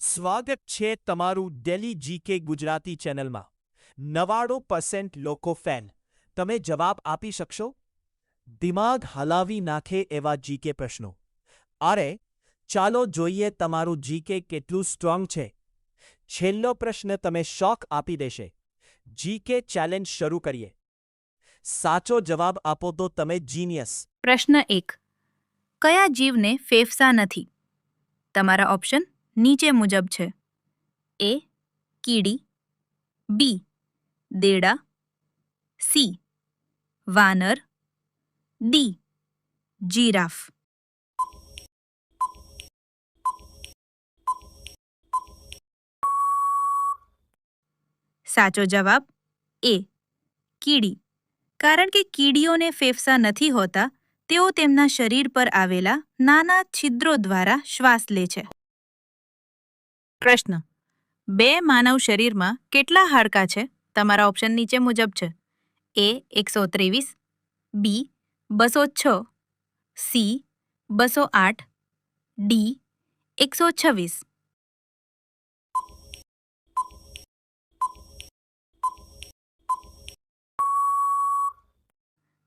સ્વાગત છે તમારું ડેલી જીકે ગુજરાતી ચેનલમાં 99% લોકો ફેન તમે જવાબ આપી શકશો દિમાગ હલાવી નાખે એવા જીકે પ્રશ્નો અરે ચાલો જોઈએ તમારું જીકે કેટલું સ્ટ્રોંગ છે છેલ્લો પ્રશ્ન તમે શોક આપી દેશે જીકે ચેલેન્જ શરૂ કરીએ સાચો જવાબ આપો તો તમે જીનિયસ પ્રશ્ન 1 કયા જીવને ફેફસા નથી તમારા ઓપ્શન નીચે મુજબ છે એ કીડી બી દેડા સી વાનર ડી જીરાફ સાચો જવાબ એ કીડી કારણ કે કીડીઓને ફેફસા નથી હોતા તેઓ તેમના શરીર પર આવેલા નાના છિદ્રો દ્વારા શ્વાસ લે છે પ્રશ્ન બે માનવ શરીરમાં કેટલા હાડકાં છે તમારા ઓપ્શન નીચે મુજબ છે એ 123 બી 206 સી 208 ડી 126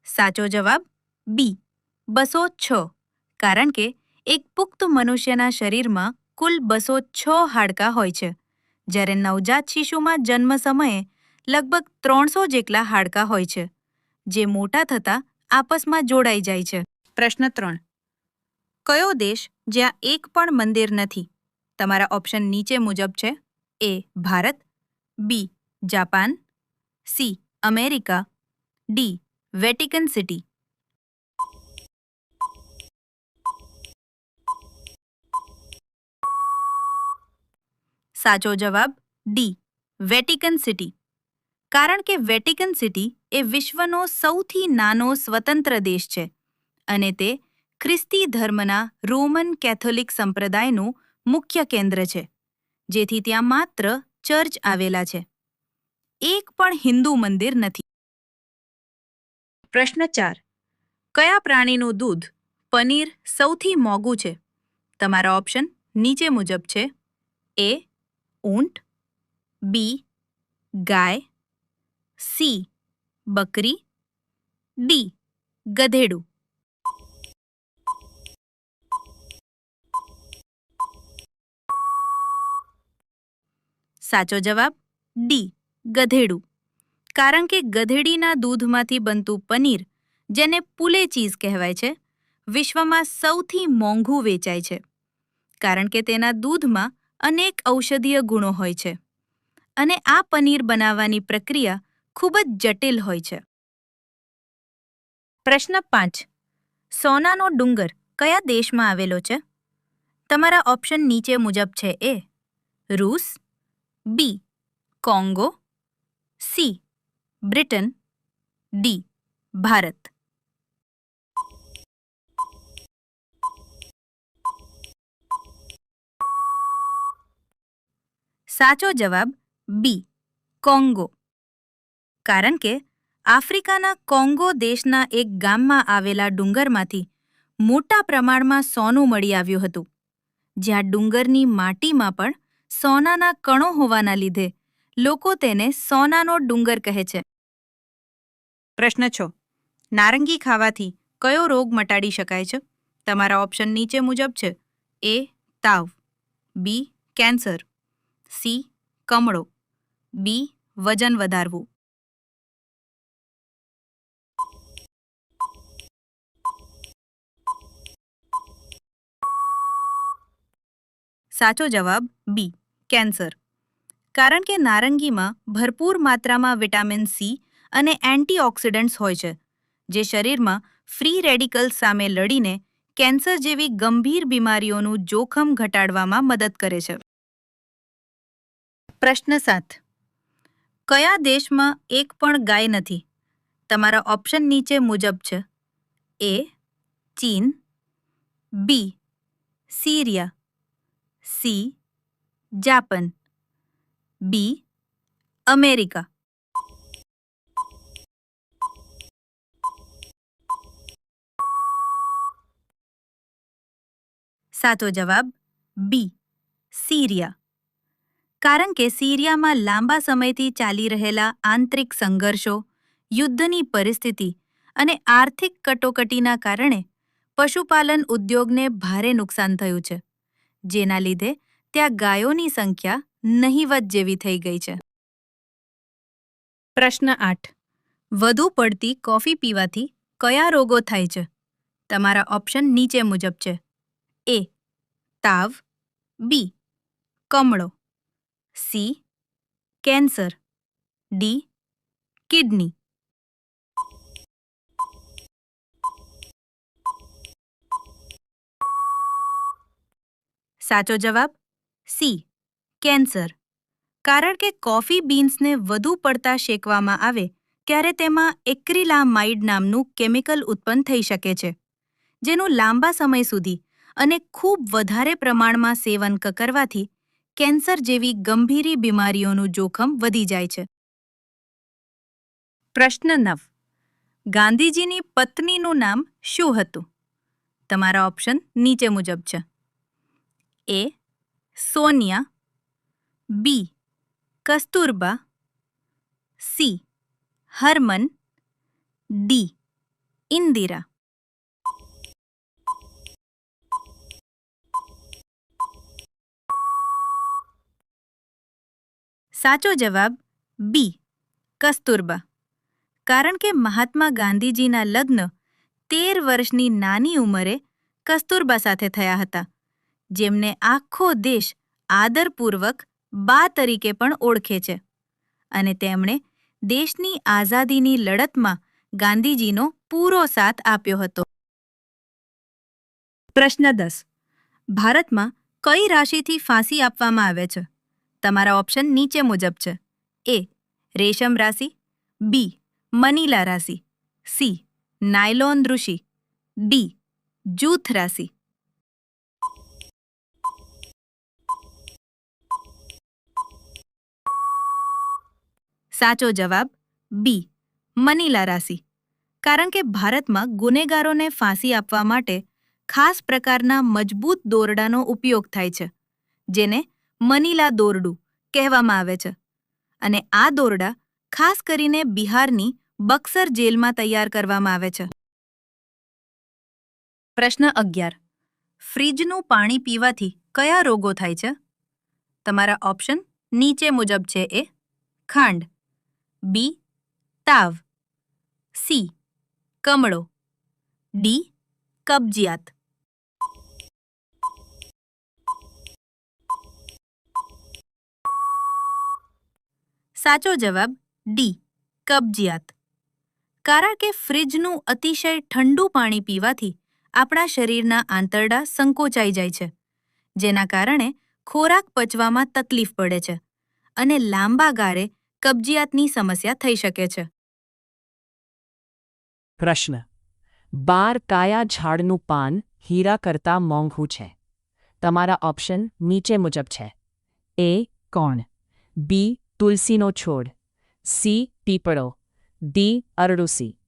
સાચો જવાબ બી 206 કારણ કે એક પુખ્ત મનુષ્યના શરીરમાં કુલ 206 હાડકાં હોય છે જ્યારે નવજાત શિશુમાં જન્મ સમયે લગભગ 300 જેટલા હાડકાં હોય છે જે મોટા થતાં આપસમાં જોડાઈ જાય છે પ્રશ્ન 3 કયો દેશ જ્યાં એક પણ મંદિર નથી તમારા ઓપ્શન નીચે મુજબ છે A Bharat B Japan C America D Vatican City સાચો જવાબ ડી વેટિકન સિટી કારણ કે વેટિકન સિટી એ વિશ્વનો સૌથી નાનો સ્વતંત્ર દેશ છે અને તે ખ્રિસ્તી ધર્મના રોમન કેથોલિક સંપ્રદાયનું મુખ્ય કેન્દ્ર છે જેથી ત્યાં માત્ર ચર્ચ આવેલા છે એક પણ હિન્દુ મંદિર નથી પ્રશ્ન 4 કયા પ્રાણીનું દૂધ પનીર સૌથી મોંઘું છે તમારા ઓપ્શન નીચે મુજબ છે એ ઊંટ બી ગાય સી બકરી ડી ગધેડું સાચો જવાબ ડી ગધેડું કારણ કે ગધેડીના દૂધમાંથી બનતું પનીર જેને પુલે ચીઝ કહેવાય છે વિશ્વમાં સૌથી મોંઘું વેચાય છે કારણ કે તેના દૂધમાં અનેક ઔષધીય ગુણો હોય છે અને આ પનીર બનાવવાની પ્રક્રિયા ખૂબ જ જટિલ હોય છે પ્રશ્ન 5 સોનાનો ડુંગર કયા દેશમાં આવેલો છે તમારા ઓપ્શન નીચે મુજબ છે એ રૂસ B Congo C Britain D Bharat સાચો જવાબ બી કોંગો કારણ કે આફ્રિકાના કોંગો દેશના એક ગામમાં આવેલા ડુંગરમાંથી મોટા પ્રમાણમાં સોનું મળી આવ્યું હતું જ્યાં ડુંગરની માટીમાં પણ સોનાના કણો હોવાના લીધે લોકો તેને સોનાનો ડુંગર કહે છે પ્રશ્ન 6 નારંગી ખાવાથી કયો રોગ મટાડી શકાય છે તમારા ઓપ્શન નીચે મુજબ છે એ તાવ બી કેન્સર સી કમળો બી વજન વધારવું સાચો જવાબ બી કેન્સર કારણ કે નારંગીમાં ભરપૂર માત્રામાં વિટામિન સી અને એન્ટીઓક્સિડન્ટ્સ હોય છે જે શરીરમાં ફ્રી રેડિકલ્સ સામે લડીને કેન્સર જેવી ગંભીર બીમારીઓનું જોખમ ઘટાડવામાં મદદ કરે છે પ્રશ્ન 7 કયા દેશમાં એક પણ ગાય નથી તમારા ઓપ્શન નીચે મુજબ છે એ ચીન B Syria C Japan B America સાચો જવાબ બી સિરિયા કારણ કે સિરિયામાં લાંબા સમયથી ચાલી રહેલા આંતરિક સંઘર્ષો, યુદ્ધની પરિસ્થિતિ અને આર્થિક કટોકટીના કારણે પશુપાલન ઉદ્યોગને ભારે નુકસાન થયું છે, જેના લીધે ત્યાં ગાયોની સંખ્યા નહિવત જેવી થઈ ગઈ છે. પ્રશ્ન 8. વધુ પડતી કોફી પીવાથી કયા રોગો થાય છે? તમારા ઓપ્શન નીચે મુજબ છે. એ. તાવ. બી. કમળો. સી. કેન્સર. ડી. કિડની. સાચો જવાબ સી. કેન્સર. કારણ કે કોફી બીન્સને વધુ પડતા શેકવામાં આવે ત્યારે તેમાં એક્રિલામાઇડ નામનું કેમિકલ ઉત્પન્ન થઈ શકે છે, જેનું લાંબા સમય સુધી અને ખૂબ વધારે પ્રમાણમાં સેવન કરવાથી કેન્સર જેવી ગંભીર બીમારીઓનું જોખમ વધી જાય છે. પ્રશ્ન 9. ગાંધીજીની પત્નીનું નામ શું હતું? તમારા ઓપ્શન નીચે મુજબ છે. એ. સોનિયા. બી. કસ્તુરબા. સી. હરમન. ડી. ઇન્દિરા. સાચો જવાબ બી. કસ્તુરબા. કારણ કે મહાત્મા ગાંધીજીના લગ્ન 13 વર્ષની નાની ઉંમરે કસ્તુરબા સાથે થયા હતા, જેમને આખો દેશ આદરપૂર્વક બા તરીકે પણ ઓળખે છે, અને તેમણે દેશની આઝાદીની લડતમાં ગાંધીજીનો પૂરો સાથ આપ્યો હતો. પ્રશ્ન 10. ભારતમાં કઈ રાશિથી ફાંસી આપવામાં આવે છે? તમારા ઓપ્શન નીચે મુજબ છે. એ. રેશમ રાશિ. બી. મનીલા રાશિ. સી. નાયલોન ઋષિ. ડી. જૂથ રાશિ. સાચો જવાબ બી. મનીલા રાશિ. કારણ કે ભારતમાં ગુનેગારોને ફાંસી આપવા માટે ખાસ પ્રકારના મજબૂત દોરડાનો ઉપયોગ થાય છે, જેને મનીલા દોરડું કહેવામાં આવે છે, અને આ દોરડા ખાસ કરીને બિહારની બક્સર જેલમાં તૈયાર કરવામાં આવે છે. પ્રશ્ન 11. ફ્રીજનું પાણી પીવાથી કયા રોગો થાય છે? તમારા ઓપ્શન નીચે મુજબ છે. એ. ખાંડ. બી. તાવ. સી. કમળો. ડી. કબજિયાત. સાચો જવાબ ડી. કબજિયાત. કારણ કે ફ્રીજનું અતિશય ઠંડુ પાણી પીવાથી આપણા શરીરના આંતરડા સંકોચાઈ જાય છે, જેના કારણે ખોરાક પચવામાં તકલીફ પડે છે અને લાંબા ગાળે કબજિયાતની સમસ્યા થઈ શકે છે. પ્રશ્ન. 12 કયા ઝાડનું પાન હીરા કરતાં મોંઘું છે? તમારા ઓપ્શન નીચે મુજબ છે. એ. કોણ. બી. તુલસીનો છોડ. સી. પીપળો. ડી. અરડુસી.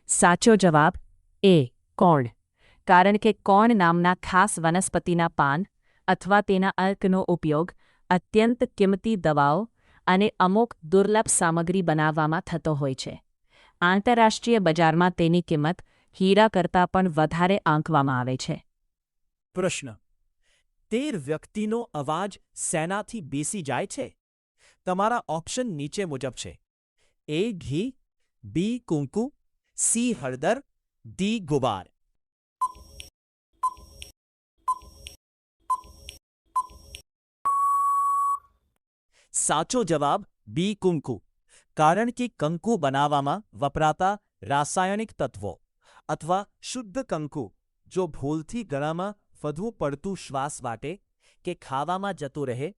સાચો જવાબ એ. કોણ. કારણ કે કોણ નામના ખાસ વનસ્પતિના પાન અથવા તેના અર્કનો ઉપયોગ અત્યંત કિંમતી દવાઓ અને અમુક દુર્લભ સામગ્રી બનાવવામાં થતો હોય છે. આંતરરાષ્ટ્રીય બજારમાં તેની કિંમત હીરા કરતાં પણ વધારે આંકવામાં આવે છે. પ્રશ્ન. 13 વ્યક્તિનો અવાજ શેનાથી બેસી જાય છે? તમારા ઓપ્શન નીચે મુજબ છે. એ. ઘી. બી. કુંકુ. સી. હળદર. ડી. ગુબાર. સાચો જવાબ બી. કુંકુ. કારણ કે કંકુ બનાવવામાં વપરાતા રાસાયણિક તત્વો અથવા શુદ્ધ કંકુ જો ભૂલથી ગળામાં વધુ પડતું શ્વાસ વાટે કે ખાવામાં જતું રહે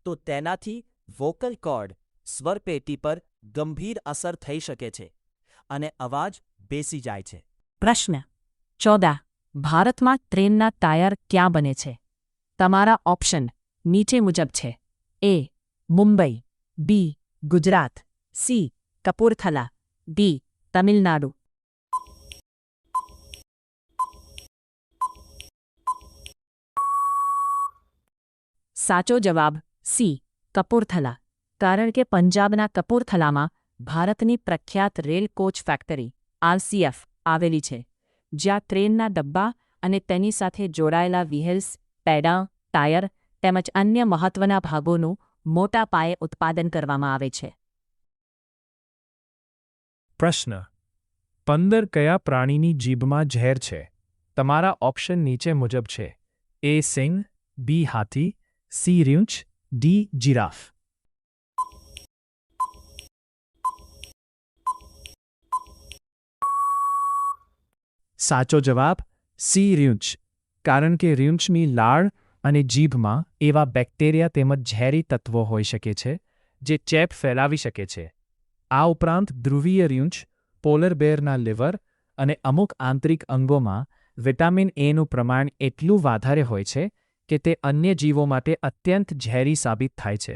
તો તેનાથી વોકલ કોર્ડ સ્વરપેટી પર ગંભીર અસર થઈ શકે છે અને અવાજ બેસી જાય છે. પ્રશ્ન. 14. ભારતમાં ટ્રેનના ટાયર ક્યાં બને છે? તમારા ઓપ્શન નીચે મુજબ છે. એ. મુંબઈ. બી. ગુજરાત. સી. કપૂરથલા. ડી. તમિલનાડુ. સાચો જવાબ સી કપૂરથલા. કારણ કે પંજાબના કપૂરથલામાં ભારતની પ્રખ્યાત રેલ કોચ ફેક્ટરી RCF આવેલી છે, જ્યાં ટ્રેનના ડબ્બા અને તેની સાથે જોડાયેલા વ્હીલ્સ, પૈડાં, ટાયર તેમજ અન્ય મહત્વના ભાગોનું મોટા પાયે ઉત્પાદન કરવામાં આવે છે. પ્રશ્ન 15 કયા પ્રાણીની જીભમાં ઝેર છે? તમારા ઓપ્શન નીચે મુજબ છે. A. Singh, B. Hathi, C. રીંછ, D. જીરાફ. સાચો જવાબ C. રીંછ. કારણ કે રીંછની લાળ અને જીભમાં એવા બેક્ટેરિયા તેમજ ઝેરી તત્વો હોઈ શકે છે જે ચેપ ફેલાવી શકે છે. આ ઉપરાંત ધ્રુવીય રીંછ, પોલર બેરના લીવર અને અમુક આંતરિક અંગોમાં વિટામિન એનું પ્રમાણ એટલું વધારે હોય છે કે તે અન્ય જીવો માટે અત્યંત ઝેરી સાબિત થાય છે.